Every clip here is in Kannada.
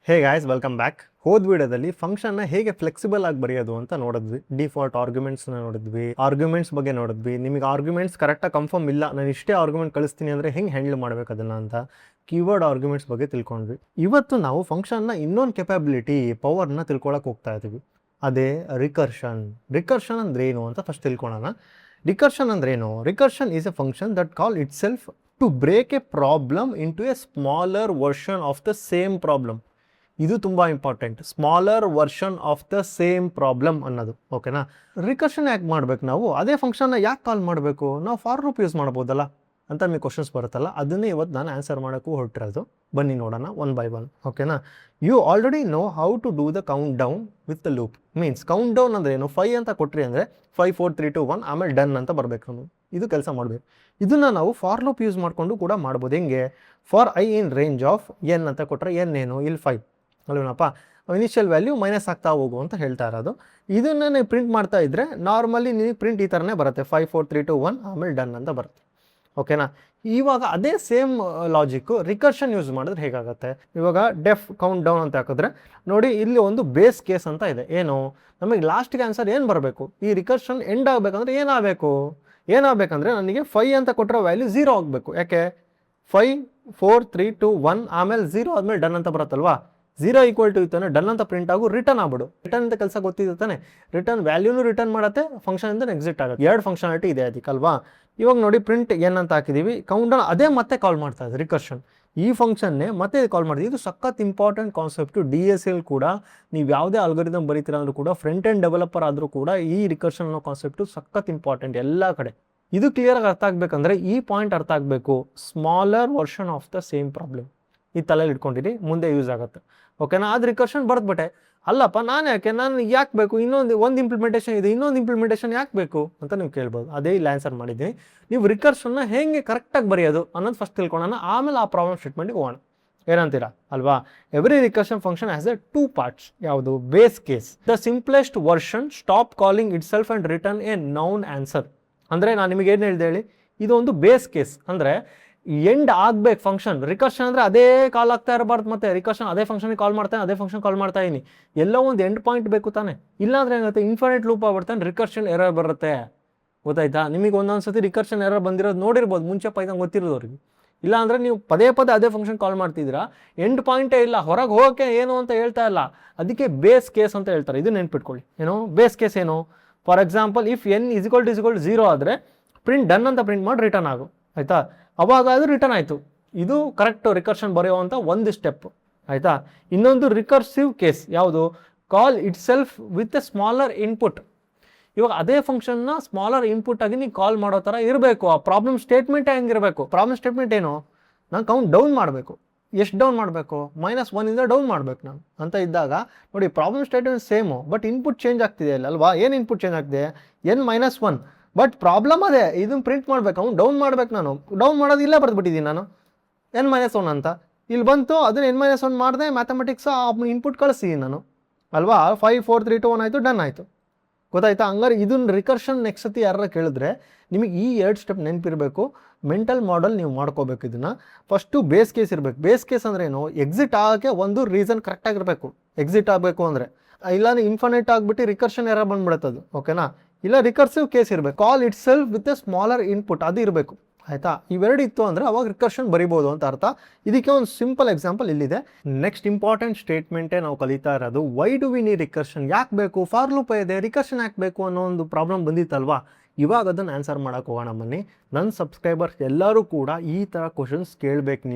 Hey guys, welcome back. ಹೋದ ವಿಡಿಯೋದಲ್ಲಿ ಫಂಕ್ಷನ್ನ ಹೇಗೆ ಫ್ಲೆಕ್ಸಿಬಲ್ ಆಗಿ ಬರೆಯೋದು ಅಂತ ನೋಡಿದ್ವಿ. ಡಿಫಾಲ್ಟ್ ಆರ್ಗ್ಯುಮೆಂಟ್ಸ್ನ ನೋಡಿದ್ವಿ, ಆರ್ಗ್ಯುಮೆಂಟ್ಸ್ ಬಗ್ಗೆ ನೋಡಿದ್ವಿ. ನಿಮಗೆ ಆರ್ಗ್ಯುಮೆಂಟ್ಸ್ ಕರೆಕ್ಟಾಗಿ ಕನ್ಫರ್ಮ್ ಇಲ್ಲ, ನಾನು ಇಷ್ಟೇ ಆರ್ಗ್ಯುಮೆಂಟ್ ಕಳಿಸ್ತೀನಿ ಅಂದರೆ ಹೆಂಗೆ ಹ್ಯಾಂಡಲ್ ಮಾಡಬೇಕು ಅದನ್ನು ಅಂತ ಕೀವರ್ಡ್ ಆರ್ಗ್ಯುಮೆಂಟ್ಸ್ ಬಗ್ಗೆ ತಿಳ್ಕೊಂಡ್ವಿ. ಇವತ್ತು ನಾವು ಫಂಕ್ಷನ್ನ ಇನ್ನೊಂದು ಕೆಪಾಬಿಲಿಟಿ ಪವರ್ನ ತಿಳ್ಕೊಳಕ್ಕೆ ಹೋಗ್ತಾ ಇದ್ದೀವಿ. ಅದೇ ರಿಕರ್ಷನ್. ರಿಕರ್ಷನ್ ಅಂದ್ರೆ ಏನು ಅಂತ ಫಸ್ಟ್ ತಿಳ್ಕೊಳ್ಳೋಣ. ರಿಕರ್ಷನ್ ಅಂದ್ರೇನು? Recursion is a function that call itself to break a problem into a smaller version of the same problem. ಇದು ತುಂಬ important, smaller version of the same problem ಅನ್ನೋದು. ಓಕೆನಾ? ರಿಕರ್ಷನ್ ಯಾಕೆ ಮಾಡ್ಬೇಕು ನಾವು? ಅದೇ ಫಂಕ್ಷನ್ನ ಯಾಕೆ ಕಾಲ್ ಮಾಡಬೇಕು? ನಾವು ಫಾರ್ ಲೂಪ್ ಯೂಸ್ ಮಾಡ್ಬೋದಲ್ಲ ಅಂತ ನಿಮಗೆ ಕ್ವಶನ್ಸ್ ಬರುತ್ತಲ್ಲ, ಅದನ್ನೇ ಇವತ್ತು ನಾನು ಆನ್ಸರ್ ಮಾಡೋಕ್ಕೂ ಹೊರಟಿರೋದು. ಬನ್ನಿ ನೋಡೋಣ ಒನ್ ಬೈ ಒನ್. ಓಕೆನಾ? You already know how to do the count down with the loop. Means count down ಅಂದರೆ ಏನು? 5 ಅಂತ ಕೊಟ್ರಿ ಅಂದರೆ 5 4 3 2 1 ಆಮೇಲೆ ಡನ್ ಅಂತ ಬರಬೇಕು. ನಾವು ಇದು ಕೆಲಸ ಮಾಡಬೇಕು. ಇದನ್ನು ನಾವು ಫಾರ್ ಲೂಪ್ ಯೂಸ್ ಮಾಡಿಕೊಂಡು ಕೂಡ ಮಾಡ್ಬೋದು. ಹೆಂಗೆ? For I in range of N ಅಂತ ಕೊಟ್ಟರೆ ಎನ್ ಏನು? ಇಲ್ಲಿ 5 ಅಲ್ವೇನಪ್ಪ. ಇನಿಷಿಯಲ್ ವ್ಯಾಲ್ಯೂ ಮೈನಸ್ ಆಗ್ತಾ ಹೋಗು ಅಂತ ಹೇಳ್ತಾ ಇರೋದು. ಇದನ್ನು ನೀವು ಪ್ರಿಂಟ್ ಮಾಡ್ತಾ ಇದ್ದರೆ ನಾರ್ಮಲಿ ನೀವು ಪ್ರಿಂಟ್ ಈ ಥರನೇ ಬರುತ್ತೆ, 5 4 3 2 1 ಆಮೇಲೆ ಡನ್ ಅಂತ ಬರುತ್ತೆ. ಓಕೆನಾ? ಇವಾಗ ಅದೇ ಸೇಮ್ ಲಾಜಿಕ್ಕು ರಿಕರ್ಷನ್ ಯೂಸ್ ಮಾಡಿದ್ರೆ ಹೇಗಾಗುತ್ತೆ? ಇವಾಗ ಡೆಫ್ ಕೌಂಟ್ ಡೌನ್ ಅಂತ ಹಾಕಿದ್ರೆ ನೋಡಿ, ಇಲ್ಲಿ ಒಂದು ಬೇಸ್ ಕೇಸ್ ಅಂತ ಇದೆ. ಏನು? ನಮಗೆ ಲಾಸ್ಟ್ಗೆ ಆನ್ಸರ್ ಏನು ಬರಬೇಕು? ಈ ರಿಕರ್ಷನ್ ಎಂಡ್ ಆಗಬೇಕಂದ್ರೆ ಏನಾಗಬೇಕಂದ್ರೆ ನನಗೆ 5 ಅಂತ ಕೊಟ್ಟಿರೋ ವ್ಯಾಲ್ಯೂ 0 ಆಗಬೇಕು. ಯಾಕೆ? 5 4 3 2 1 ಆಮೇಲೆ 0 ಆದಮೇಲೆ ಡನ್ ಅಂತ ಬರುತ್ತಲ್ವಾ. 0 ಈಕ್ವಲ್ ಟು ಇತ್ತಾನೆ ಡನ್ ಅಂತ ಪ್ರಿಂಟ್ ಆಗು, ರಿಟರ್ನ್ ಆಗ್ಬಿಡು. ರಿಟರ್ನ್ ಅಂತ ಕೆಲಸ ಗೊತ್ತಿದ್ದಾನೆ. ರಿಟರ್ನ್ ವ್ಯಾಲ್ಯೂನು ರಿಟರ್ನ್ ಮಾಡುತ್ತೆ, ಫಂಕ್ಷನ್ ಇಂದ ಎಕ್ಸಿಟ್ ಆಗುತ್ತೆ. 2 ಫಂಕ್ಷನಾಲಿಟಿ ಇದೆ ಅದಕ್ಕಲ್ವಾ. ಇವಾಗ ನೋಡಿ, ಪ್ರಿಂಟ್ ಎನ್ ಅಂತ ಹಾಕಿದ್ದೀವಿ, ಕೌಂಟ್ ಡೌನ್ ಅದೇ ಮತ್ತೆ ಕಾಲ್ ಮಾಡ್ತಾ ಇದೆ ರಿಕರ್ಷನ್. ಈ ಫಂಕ್ಷನ್ನೇ ಮತ್ತೆ ಕಾಲ್ ಮಾಡಿದ್ವಿ. ಇದು ಸಖತ್ ಇಂಪಾರ್ಟೆಂಟ್ ಕಾನ್ಸೆಪ್ಟು. DSL ಕೂಡ ನೀವು ಯಾವುದೇ ಅಲ್ಗೋರಿದಮ್ ಬರೀತೀರ ಅಂದರೂ ಕೂಡ, ಫ್ರಂಟ್ ಎಂಡ್ ಡೆವಲಪರ್ ಆದರೂ ಕೂಡ ಈ ರಿಕರ್ಷನ್ ಅನ್ನೋ ಕಾನ್ಸೆಪ್ಟು ಸಖತ್ ಇಂಪಾರ್ಟೆಂಟ್ ಎಲ್ಲ ಕಡೆ. ಇದು ಕ್ಲಿಯರಾಗಿ ಅರ್ಥ ಆಗಬೇಕಂದ್ರೆ ಈ ಪಾಯಿಂಟ್ ಅರ್ಥ ಆಗಬೇಕು, smaller version of the same problem. ಈ ತಲೆಯಲ್ಲಿ ಇಟ್ಕೊಂಡಿರಿ, ಮುಂದೆ ಯೂಸ್ ಆಗುತ್ತೆ. ಓಕೆನಾ? ಅದು ರಿಕರ್ಷನ್ ಬರ್ದ್ಬಿಟ್ಟೆ, ಅಲ್ಲಪ್ಪ ನಾನು ಯಾಕೆ ಬೇಕು? ಒಂದು ಇಂಪ್ಲಿಮೆಂಟೇಷನ್ ಇದೆ, ಇನ್ನೊಂದು ಇಂಪ್ಲಿಮೆಂಟೇಷನ್ ಯಾಕೆ ಬೇಕು ಅಂತ ನೀವು ಕೇಳ್ಬೋದು. ಅದೇ ಇಲ್ಲಿ ಆನ್ಸರ್ ಮಾಡಿದ್ದೀನಿ. ನೀವು ರಿಕರ್ಷನ್ನ ಹೇಗೆ ಕರೆಕ್ಟಾಗಿ ಬರೆಯೋದು ಅನ್ನೋದು ಫಸ್ಟ್ ತಿಳ್ಕೊಳ್ಳೋಣ, ಆಮೇಲೆ ಆ ಪ್ರಾಬ್ಲಮ್ ಸ್ಟೇಟ್ಮೆಂಟ್ಗೆ ಹೋಗೋಣ. ಏನಂತೀರಾ ಅಲ್ವಾ? Every recursion function has a 2 parts. ಯಾವುದು? Base case. The simplest version stop calling itself and return a known answer. ಅಂದರೆ ನಾನು ನಿಮಗೆ ಏನು ಹೇಳ್ದೆ ಹೇಳಿ, ಇದು ಒಂದು ಬೇಸ್ ಕೇಸ್. ಅಂದರೆ ಎಂಡ್ ಆಗ್ಬೇಕು ಫಂಕ್ಷನ್. ರಿಕರ್ಷನ್ ಅಂದರೆ ಅದೇ ಕಾಲ್ ಆಗ್ತಾ ಇರಬಾರ್ದು. ಮತ್ತೆ ರಿಕರ್ಷನ್ ಅದೇ ಫಂಕ್ಷನ್ಗೆ ಕಾಲ್ ಮಾಡ್ತಾನೆ, ಅದೇ ಫಂಕ್ಷನ್ ಕಾಲ್ ಮಾಡ್ತಾ ಇದೀನಿ, ಎಲ್ಲೋ ಒಂದು ಎಂಡ್ ಪಾಯಿಂಟ್ ಬೇಕು ತಾನೆ. ಇಲ್ಲಾಂದ್ರೆ ಏನಾಗುತ್ತೆ, ಇನ್ಫಿನಿಟ್ ಲೂಪ್ ಆಗ್ಬಿಡ್ತಾನೆ, ರಿಕರ್ಷನ್ ಎರರ್ ಬರುತ್ತೆ. ಗೊತ್ತಾಯ್ತಾ? ನಿಮಗೆ ಒಂದೊಂದ್ಸತಿ ರಿಕರ್ಷನ್ ಎರರ್ ಬಂದಿರೋದು ನೋಡಿರ್ಬೋದು, ಮುಂಚೆ ಪೈದಂಗೆ ಗೊತ್ತಿರೋದವ್ರಿಗೆ. ಇಲ್ಲಾಂದರೆ ನೀವು ಪದೇ ಪದೇ ಅದೇ ಫಂಕ್ಷನ್ ಕಾಲ್ ಮಾಡ್ತಿದ್ದೀರಾ, ಎಂಡ್ ಪಾಯಿಂಟೇ ಇಲ್ಲ, ಹೊರಗೆ ಹೋಗೋಕ್ಕೆ ಏನು ಅಂತ ಹೇಳ್ತಾ ಇಲ್ಲ. ಅದಕ್ಕೆ ಬೇಸ್ ಕೇಸ್ ಅಂತ ಹೇಳ್ತಾರೆ. ಇದು ನೆನ್ಪಿಟ್ಕೊಳ್ಳಿ. ಏನು ಬೇಸ್ ಕೇಸ್? ಏನು? ಫಾರ್ ಎಕ್ಸಾಂಪಲ್, ಇಫ್ n = 0 ಆದರೆ ಪ್ರಿಂಟ್ ಡನ್ ಅಂತ ಪ್ರಿಂಟ್ ಮಾಡಿ ರಿಟರ್ನ್ ಆಗು. ಆಯಿತಾ? ಅವಾಗ ಅದು ರಿಟರ್ನ್ ಆಯಿತು. ಇದು ಕರೆಕ್ಟು ರಿಕರ್ಷನ್ ಬರೆಯುವಂಥ ಒಂದು ಸ್ಟೆಪ್. ಆಯಿತಾ? ಇನ್ನೊಂದು ರಿಕರ್ಸಿವ್ ಕೇಸ್. ಯಾವುದು? Call it self with A smaller input. ಇವಾಗ ಅದೇ ಫಂಕ್ಷನ್ನ ಸ್ಮಾಲರ್ ಇನ್ಪುಟ್ ಆಗಿ ನೀವು ಕಾಲ್ ಮಾಡೋ ಥರ ಇರಬೇಕು. ಆ ಪ್ರಾಬ್ಲಮ್ ಸ್ಟೇಟ್ಮೆಂಟೇ ಹೆಂಗಿರಬೇಕು? ಪ್ರಾಬ್ಲಮ್ ಸ್ಟೇಟ್ಮೆಂಟ್ ಏನು? ನಾನು ಕೌಂಟ್ ಡೌನ್ ಮಾಡಬೇಕು. ಎಷ್ಟು ಡೌನ್ ಮಾಡಬೇಕು? -1 ಡೌನ್ ಮಾಡಬೇಕು ನಾನು ಅಂತ ಇದ್ದಾಗ ನೋಡಿ, problem statement same, but input change ಆಗ್ತಿದೆ ಅಲ್ವಾ? ಏನು ಇನ್ಪುಟ್ ಚೇಂಜ್ ಆಗ್ತಿದೆ? n-1. ಬಟ್ ಪ್ರಾಬ್ಲಮ್ ಅದೇ, ಇದನ್ನು ಪ್ರಿಂಟ್ ಮಾಡಬೇಕು, ಅವ್ನು ಡೌನ್ ಮಾಡಬೇಕು. ನಾನು ಡೌನ್ ಮಾಡೋದು ಇಲ್ಲೇ ಬರೆದ್ಬಿಟ್ಟಿದ್ದೀನಿ ನಾನು, n-1 ಅಂತ. ಇಲ್ಲಿ ಬಂತು, ಅದನ್ನು n-1 ಮಾಡಿದೆ, ಮ್ಯಾಥಮೆಟಿಕ್ಸ್ ಇನ್ಪುಟ್ ಕಳಿಸ್ತೀನಿ ನಾನು ಅಲ್ವಾ. 5 4 3 2 1 ಆಯಿತು, ಡನ್ ಆಯಿತು. ಗೊತ್ತಾಯ್ತಾ? ಹಂಗಾರೆ ಇದನ್ನು ರಿಕರ್ಷನ್ ನೆಕ್ಸ್ಟ್ ಸತಿ ಯಾರು ಕೇಳಿದ್ರೆ ನಿಮಗೆ ಈ 2 ಸ್ಟೆಪ್ ನೆನಪಿರಬೇಕು. ಮೆಂಟಲ್ ಮಾಡೆಲ್ ನೀವು ಮಾಡ್ಕೋಬೇಕು. ಇದನ್ನು ಫಸ್ಟು ಬೇಸ್ ಕೇಸ್ ಇರಬೇಕು. ಬೇಸ್ ಕೇಸ್ ಅಂದ್ರೆ ಏನು? ಎಕ್ಸಿಟ್ ಆಗೋಕ್ಕೆ ಒಂದು ರೀಸನ್ ಕರೆಕ್ಟಾಗಿರಬೇಕು. ಎಕ್ಸಿಟ್ ಆಗಬೇಕು ಅಂದರೆ, ಇಲ್ಲ ಇನ್ಫಿನಿಟ್ ಆಗಿಬಿಟ್ಟು ರಿಕರ್ಷನ್ ಎರರ್ ಬಂದ್ಬಿಡುತ್ತದು. ಓಕೆನಾ? ಇಲ್ಲ ರಿಕರ್ಸಿವ್ ಕೇಸ್ ಇರಬೇಕು. Call it self with A smaller input, ಅದು ಇರಬೇಕು. ಆಯಿತಾ? ಇವೆರಡು ಇತ್ತು ಅಂದರೆ ಅವಾಗ ರಿಕರ್ಷನ್ ಬರಿಬೋದು ಅಂತ ಅರ್ಥ. ಇದಕ್ಕೆ ಒಂದು ಸಿಂಪಲ್ ಎಕ್ಸಾಂಪಲ್ ಇಲ್ಲಿದೆ. ನೆಕ್ಸ್ಟ್ ಇಂಪಾರ್ಟೆಂಟ್ ಸ್ಟೇಟ್ಮೆಂಟೇ ನಾವು ಕಲಿತಾ ಇರೋದು, why do we need recursion? ಯಾಕೆ ಬೇಕು? ಫಾರ್ ಲೂಪ್ ಇದೆ, ರಿಕರ್ಷನ್ ಯಾಕೆ ಬೇಕು ಅನ್ನೋ ಒಂದು ಪ್ರಾಬ್ಲಮ್ ಬಂದಿತ್ತಲ್ವಾ. ಇವಾಗ ಅದನ್ನು ಆನ್ಸರ್ ಮಾಡೋಕೆ ಹೋಗೋಣ ಬನ್ನಿ. ನನ್ನ ಸಬ್ಸ್ಕ್ರೈಬರ್ಸ್ ಎಲ್ಲರೂ ಕೂಡ ಈ ಥರ ಕ್ವಶನ್ಸ್ ಕೇಳಬೇಕು.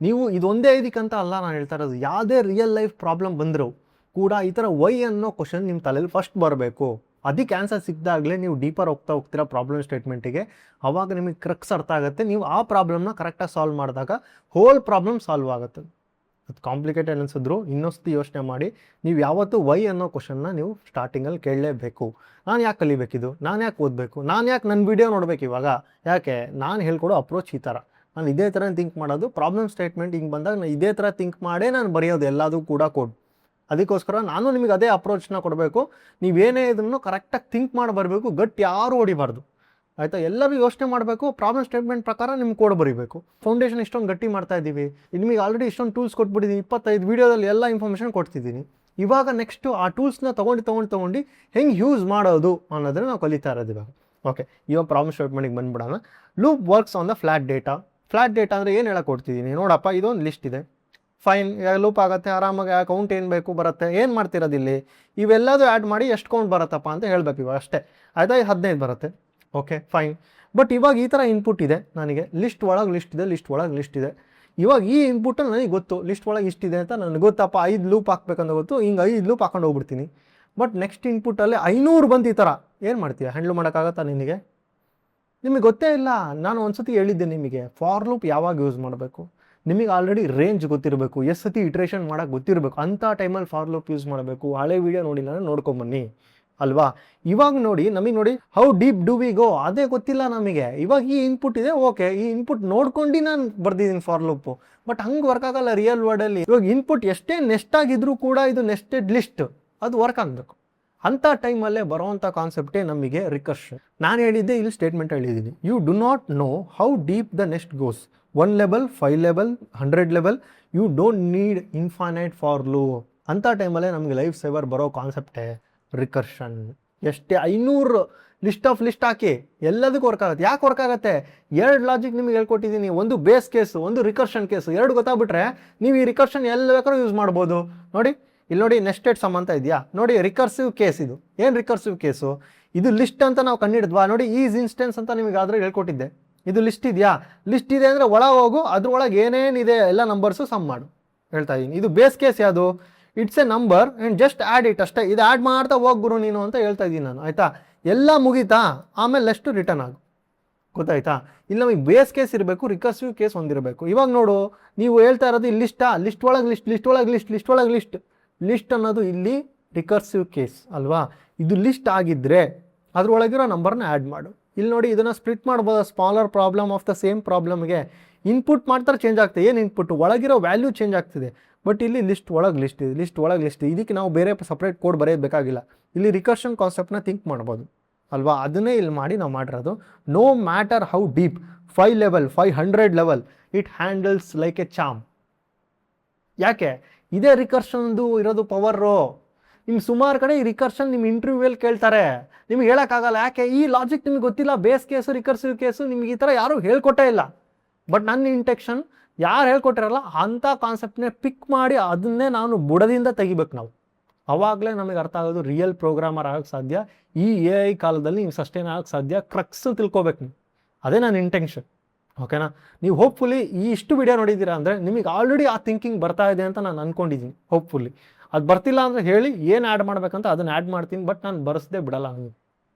ನೀವು ಇದೊಂದೇ ಇದಕ್ಕಂತ ಅಲ್ಲ ನಾನು ಹೇಳ್ತಾ ಇರೋದು, ಯಾವುದೇ ರಿಯಲ್ ಲೈಫ್ ಪ್ರಾಬ್ಲಮ್ ಬಂದರೂ ಕೂಡ ಈ ಥರ ವೈ ಅನ್ನೋ ಕ್ವಶನ್ ನಿಮ್ಮ ತಲೆಯಲ್ಲಿ ಫಸ್ಟ್ ಬರಬೇಕು. ಅದಕ್ಕೆ ಆನ್ಸರ್ ಸಿಕ್ಕಿದಾಗಲೇ ನೀವು ಡೀಪರ್ ಹೋಗ್ತೀರಾ ಪ್ರಾಬ್ಲಮ್ ಸ್ಟೇಟ್ಮೆಂಟಿಗೆ. ಆವಾಗ ನಿಮಗೆ ಕ್ರಕ್ಸ್ ಅರ್ಥ ಆಗುತ್ತೆ. ನೀವು ಆ ಪ್ರಾಬ್ಲಮ್ನ ಕರೆಕ್ಟಾಗಿ ಸಾಲ್ವ್ ಮಾಡಿದಾಗ ಹೋಲ್ ಪ್ರಾಬ್ಲಮ್ ಸಾಲ್ವ್ ಆಗುತ್ತೆ. ಅದು ಕಾಂಪ್ಲಿಕೇಟೆಡ್ ಅನಿಸಿದ್ರು ಇನ್ನೊಂದು ಯೋಚನೆ ಮಾಡಿ. ನೀವು ಯಾವತ್ತೂ ವೈ ಅನ್ನೋ ಕ್ವಶನ್ನ ನೀವು ಸ್ಟಾರ್ಟಿಂಗಲ್ಲಿ ಕೇಳಲೇಬೇಕು. ನಾನು ಯಾಕೆ ಕಲಿಬೇಕಿದು? ನಾನು ಯಾಕೆ ಓದಬೇಕು? ನಾನು ಯಾಕೆ ನನ್ನ ವಿಡಿಯೋ ನೋಡಬೇಕು ಇವಾಗ? ಯಾಕೆ? ನಾನು ಹೇಳ್ಕೊಡೋ ಅಪ್ರೋಚ್ ಈ ಥರ. ನಾನು ಇದೇ ಥರ ಥಿಂಕ್ ಮಾಡೋದು. ಪ್ರಾಬ್ಲಮ್ ಸ್ಟೇಟ್ಮೆಂಟ್ ಹಿಂಗೆ ಬಂದಾಗ ನಾನು ಇದೇ ಥರ ಥಿಂಕ್ ಮಾಡೇ ನಾನು ಬರೆಯೋದು ಎಲ್ಲದೂ ಕೂಡ ಕೋಡ್. ಅದಕ್ಕೋಸ್ಕರ ನಾನು ನಿಮಗೆ ಅದೇ ಅಪ್ರೋಚ್ನ ಕೊಡಬೇಕು. ನೀವೇನೇ ಇದನ್ನು ಕರೆಕ್ಟಾಗಿ ಥಿಂಕ್ ಮಾಡಿ ಬರಬೇಕು. ಗಟ್ ಯಾರು ಹೊಡಿಬಾರ್ದು. ಆಯಿತಾ. ಎಲ್ಲರೂ ಯೋಚನೆ ಮಾಡಬೇಕು, ಪ್ರಾಬ್ಲಮ್ ಸ್ಟೇಟ್ಮೆಂಟ್ ಪ್ರಕಾರ ನಿಮ್ಗೆ ಕೋಡ್ ಬರೀಬೇಕು. ಫೌಂಡೇಶನ್ ಇಷ್ಟೊಂದು ಗಟ್ಟಿ ಮಾಡ್ತಾ ಇದ್ದೀವಿ, ನಿಮಗೆ ಆಲ್ರೆಡಿ ಇಷ್ಟೊಂದು ಟೂಲ್ಸ್ ಕೊಟ್ಬಿಟ್ಟಿದ್ದೀನಿ, 25 ವೀಡಿಯೋದಲ್ಲಿ ಎಲ್ಲ ಇನ್ಫಾರ್ಮೇಷನ್ ಕೊಡ್ತಿದ್ದೀನಿ. ಇವಾಗ ನೆಕ್ಸ್ಟು ಆ ಟೂಲ್ಸ್ನ ತೊಗೊಂಡು ಹೆಂಗೆ ಯೂಸ್ ಮಾಡೋದು ಅನ್ನೋದನ್ನು ನಾವು ಕಲಿತಾ ಇರೋದು ಇವಾಗ. ಓಕೆ, ಇವಾಗ ಪ್ರಾಬ್ಲಮ್ ಸ್ಟೇಟ್ಮೆಂಟಿಗೆ ಬಂದ್ಬಿಡೋಣ. Loop works on the flat data. Flat data ಅಂದರೆ ಏನು ಹೇಳಕ್ಕೆ ಕೊಡ್ತಿದ್ದೀನಿ ನೋಡಪ್ಪ, ಇದೊಂದು ಲಿಸ್ಟ್ ಇದೆ, ಫೈನ್, ಲೂಪ್ ಆಗುತ್ತೆ ಆರಾಮಾಗಿ, ಕೌಂಟ್ ಏನು ಬೇಕು ಬರುತ್ತೆ. ಏನು ಮಾಡ್ತಿರೋದಿಲ್ಲಿ ಇವೆಲ್ಲದೂ ಆ್ಯಡ್ ಮಾಡಿ ಎಷ್ಟು ಕೌಂಟ್ ಬರುತ್ತಪ್ಪ ಅಂತ ಹೇಳಬೇಕು ಇವಾಗ ಅಷ್ಟೇ. ಆಯ್ತಾ, 15 ಬರುತ್ತೆ. Okay fine. ಬಟ್ ಇವಾಗ ಈ ಥರ ಇನ್ಪುಟ್ ಇದೆ ನನಗೆ, ಲಿಸ್ಟ್ ಒಳಗೆ ಲಿಸ್ಟ್ ಇದೆ. ಇವಾಗ ಈ ಇನ್ಪುಟ್ ನನಗೆ ಗೊತ್ತು, ಲಿಸ್ಟ್ ಒಳಗೆ ಇಷ್ಟಿದೆ ಅಂತ ನನಗೆ ಗೊತ್ತಪ್ಪ, 5 ಲೂಪ್ ಹಾಕ್ಬೇಕಂತ ಗೊತ್ತು, ಹಿಂಗೆ 5 ಲೂಪ್ ಹಾಕೊಂಡು ಹೋಗ್ಬಿಡ್ತೀನಿ. ಬಟ್ ನೆಕ್ಸ್ಟ್ ಇನ್ಪುಟ್ಟಲ್ಲಿ 500 ಬಂತು ಈ ಥರ, ಏನು ಮಾಡ್ತೀಯ? ಹ್ಯಾಂಡ್ಲ್ ಮಾಡೋಕ್ಕಾಗತ್ತಾ ನಿನಗೆ ಗೊತ್ತೇ ಇಲ್ಲ. ನಾನು ಒಂದ್ಸತಿ ಹೇಳಿದ್ದೆ ನಿಮಗೆ, ಫಾರ್ ಲೂಪ್ ಯಾವಾಗ ಯೂಸ್ ಮಾಡಬೇಕು ನಿಮಗೆ ಆಲ್ರೆಡಿ ರೇಂಜ್ ಗೊತ್ತಿರಬೇಕು, ಎಷ್ಟು ಸತಿ ಇಟ್ರೇಷನ್ ಮಾಡೋಕ್ಕೆ ಗೊತ್ತಿರಬೇಕು. ಅಂಥ ಟೈಮಲ್ಲಿ ಫಾರ್ ಲೂಪ್ ಯೂಸ್ ಮಾಡಬೇಕು. ಹಳೆ ವೀಡಿಯೋ ನೋಡಿಲ್ಲ ನೋಡ್ಕೊಂಬನ್ನಿ ಅಲ್ವಾ. ಇವಾಗ ನಮಗೆ ನೋಡಿ how deep do we go ಅದೇ ಗೊತ್ತಿಲ್ಲ ನಮಗೆ. ಇವಾಗ ಈ ಇನ್ಪುಟ್ ಇದೆ, ಓಕೆ, ಈ ಇನ್ಪುಟ್ ನೋಡ್ಕೊಂಡು ನಾನು ಬರ್ದಿದ್ದೀನಿ ಫಾರ್ ಲೂಪು. ಬಟ್ ಹಂಗೆ ವರ್ಕ್ ಆಗಲ್ಲ ರಿಯಲ್ ವರ್ಲ್ಡಲ್ಲಿ. ಇವಾಗ ಇನ್ಪುಟ್ ಎಷ್ಟೇ ನೆಸ್ಟ್ ಆಗಿದ್ರೂ ಕೂಡ ಇದು ನೆಸ್ಟೆಡ್ ಲಿಸ್ಟ್, ಅದು ವರ್ಕ್ ಆಗಬೇಕು. ಅಂಥ ಟೈಮಲ್ಲೇ ಬರೋವಂಥ ಕಾನ್ಸೆಪ್ಟೇ ನಮಗೆ ರಿಕರ್ಷನ್. ನಾನು ಹೇಳಿದ್ದೆ, ಇಲ್ಲಿ ಸ್ಟೇಟ್ಮೆಂಟ್ ಹೇಳಿದ್ದೀನಿ, you do not know how deep the nest goes, 1 level, 5 level, 100 level, you don't need infinite for loop. ಅಂಥ ಟೈಮಲ್ಲೇ ನಮಗೆ ಲೈಫ್ ಸೇವರ್ ಬರೋ ಕಾನ್ಸೆಪ್ಟೇ ರಿಕರ್ಷನ್. ಎಷ್ಟೇ 500 ಲಿಸ್ಟ್ ಹಾಕಿ ಎಲ್ಲದಕ್ಕೂ ವರ್ಕ್ ಆಗುತ್ತೆ. ಯಾಕೆ ವರ್ಕ್ ಆಗುತ್ತೆ? 2 ಲಾಜಿಕ್ ನಿಮಗೆ ಹೇಳ್ಕೊಟ್ಟಿದ್ದೀನಿ, ಒಂದು ಬೇಸ್ ಕೇಸು, ಒಂದು ರಿಕರ್ಷನ್ ಕೇಸು. 2 ಗೊತ್ತಾಗ್ಬಿಟ್ರೆ ನೀವು ಈ ರಿಕರ್ಷನ್ ಎಲ್ಲ ಬೇಕಾದ್ರೂ ಯೂಸ್ ಮಾಡ್ಬೋದು. ನೋಡಿ ಇಲ್ಲಿ ನೋಡಿ, ನೆಸ್ಟೆಡ್ ಸಮ್ ಅಂತ ಇದೆಯಾ ನೋಡಿ, ರಿಕರ್ಸಿವ್ ಕೇಸ್ ಇದು. ಏನು ರಿಕರ್ಸಿವ್ ಕೇಸು? ಇದು ಲಿಸ್ಟ್ ಅಂತ ನಾವು ಕಂಡಿಡಿದ್ವಾ ನೋಡಿ, ಈಸ್ ಇನ್ಸ್ಟೆನ್ಸ್ ಅಂತ ನಿಮಗೆ ಆದ್ರೆ ಹೇಳ್ಕೊಟ್ಟಿದ್ದೆ. ಇದು ಲಿಸ್ಟ್ ಇದೆಯಾ? ಲಿಸ್ಟ್ ಇದೆ ಅಂದರೆ ಒಳಗೆ ಹೋಗು, ಅದ್ರೊಳಗೆ ಏನೇನಿದೆ ಎಲ್ಲ ನಂಬರ್ಸು ಸಮ್ ಮಾಡು ಹೇಳ್ತಾ ಇದ್ದೀನಿ. ಇದು ಬೇಸ್ ಕೇಸ್ ಯಾವುದು? It's A number and just add it ಅಷ್ಟೇ. ಇದು ಆ್ಯಡ್ ಮಾಡ್ತಾ ಹೋಗಿ ಗುರು ನೀನು ಅಂತ ಹೇಳ್ತಾ ಇದ್ದೀನಿ ನಾನು. ಆಯಿತಾ, ಎಲ್ಲ ಮುಗೀತಾ, ಆಮೇಲೆ ನೆಕ್ಸ್ಟ್ ರಿಟರ್ನ್ ಆಗು. ಗೊತ್ತಾಯ್ತಾ? ಇಲ್ಲಿ ನಮಗೆ ಬೇಸ್ ಕೇಸ್ ಇರಬೇಕು, ರಿಕರ್ಸಿವ್ ಕೇಸ್ ಒಂದಿರಬೇಕು. ಇವಾಗ ನೋಡು, ನೀವು ಹೇಳ್ತಾ ಇರೋದು ಇಲ್ಲಿ ಲಿಸ್ಟ್ ಒಳಗೆ ಲಿಸ್ಟ್ ಅನ್ನೋದು ಇಲ್ಲಿ ರಿಕರ್ಸಿವ್ ಕೇಸ್ ಅಲ್ವಾ. ಇದು ಲಿಸ್ಟ್ ಆಗಿದ್ದರೆ ಅದ್ರೊಳಗಿರೋ ನಂಬರ್ನ ಆ್ಯಡ್ ಮಾಡು. ಇಲ್ಲಿ ನೋಡಿ, ಇದನ್ನು ಸ್ಪ್ಲಿಟ್ ಮಾಡ್ಬೋದು, smaller problem of the same ಪ್ರಾಬ್ಲಮ್ಗೆ ಇನ್ಪುಟ್ ಮಾಡ್ತಾರೆ ಚೇಂಜ್ ಆಗ್ತದೆ. ಏನು ಇನ್ಪುಟ್? ಒಳಗಿರೋ ವ್ಯಾಲ್ಯೂ ಚೇಂಜ್ ಆಗ್ತಿದೆ. ಬಟ್ ಇಲ್ಲಿ ಲಿಸ್ಟ್ ಒಳಗೆ ಲಿಸ್ಟ್ ಇದೆ. ಇದಕ್ಕೆ ನಾವು ಬೇರೆ ಸಪ್ರೇಟ್ ಕೋಡ್ ಬರೆಯಬೇಕಾಗಿಲ್ಲ. ಇಲ್ಲಿ ರಿಕರ್ಷನ್ ಕಾನ್ಸೆಪ್ಟ್ನ ಥಿಂಕ್ ಮಾಡ್ಬೋದು ಅಲ್ವಾ. ಅದನ್ನೇ ಇಲ್ಲಿ ಮಾಡಿ ನಾವು ಮಾಡಿರೋದು. No matter how deep, 5 level, 500 level, it handles like a charm. ಯಾಕೆ? ಇದೇ ರಿಕರ್ಷನ್ದು ಇರೋದು ಪವರು. ನಿಮ್ಗೆ ಸುಮಾರು ಕಡೆ ಈ ರಿಕರ್ಷನ್ ನಿಮ್ಮ ಇಂಟರ್ವ್ಯೂವಲ್ಲಿ ಕೇಳ್ತಾರೆ, ನಿಮ್ಗೆ ಹೇಳೋಕ್ಕಾಗಲ್ಲ. ಯಾಕೆ? ಈ ಲಾಜಿಕ್ ನಿಮ್ಗೆ ಗೊತ್ತಿಲ್ಲ. ಬೇಸ್ ಕೇಸು, ರಿಕರ್ಸಿವ್ ಕೇಸು ನಿಮ್ಗೆ ಈ ಥರ ಯಾರೂ ಹೇಳ್ಕೊಟ್ಟೇ ಇಲ್ಲ. ಬಟ್ ನನ್ನ ಇಂಟೆನ್ಷನ್, ಯಾರು ಹೇಳ್ಕೊಟ್ಟಿರಲ್ಲ ಅಂಥ ಕಾನ್ಸೆಪ್ಟ್ನೇ ಪಿಕ್ ಮಾಡಿ ಅದನ್ನೇ ನಾನು ಬುಡದಿಂದ ತೆಗಿಬೇಕು ನಾವು. ಅವಾಗಲೇ ನಮಗೆ ಅರ್ಥ ಆಗೋದು ರಿಯಲ್ ಪ್ರೋಗ್ರಾಮರ್ ಆಗೋಕ್ಕೆ ಸಾಧ್ಯ. ಈ AI ಕಾಲದಲ್ಲಿ ನೀವು ಸಸ್ಟೈನ್ ಆಗೋಕ್ಕೆ ಸಾಧ್ಯ. ಕ್ರಕ್ಸ್ ತಿಳ್ಕೊಬೇಕು ನೀವು. ಅದೇ ನನ್ನ ಇಂಟೆನ್ಷನ್. ಓಕೆನಾ? ನೀವು ಹೋಪ್ಫುಲಿ ಈ ಇಷ್ಟು ವಿಡಿಯೋ ನೋಡಿದ್ದೀರಾ ಅಂದರೆ ನಿಮಗೆ ಆಲ್ರೆಡಿ ಆ ಥಿಂಕಿಂಗ್ ಬರ್ತಾ ಇದೆ ಅಂತ ನಾನು ಅಂದ್ಕೊಂಡಿದ್ದೀನಿ. ಹೋಪ್ಫುಲಿ ಅದು ಬರ್ತಿಲ್ಲ ಅಂದರೆ ಹೇಳಿ, ಏನು ಆ್ಯಡ್ ಮಾಡಬೇಕಂತ ಅದನ್ನು ಆ್ಯಡ್ ಮಾಡ್ತೀನಿ. ಬಟ್ ನಾನು ಬರೆಸದೇ ಬಿಡಲ್ಲ ನೀವು.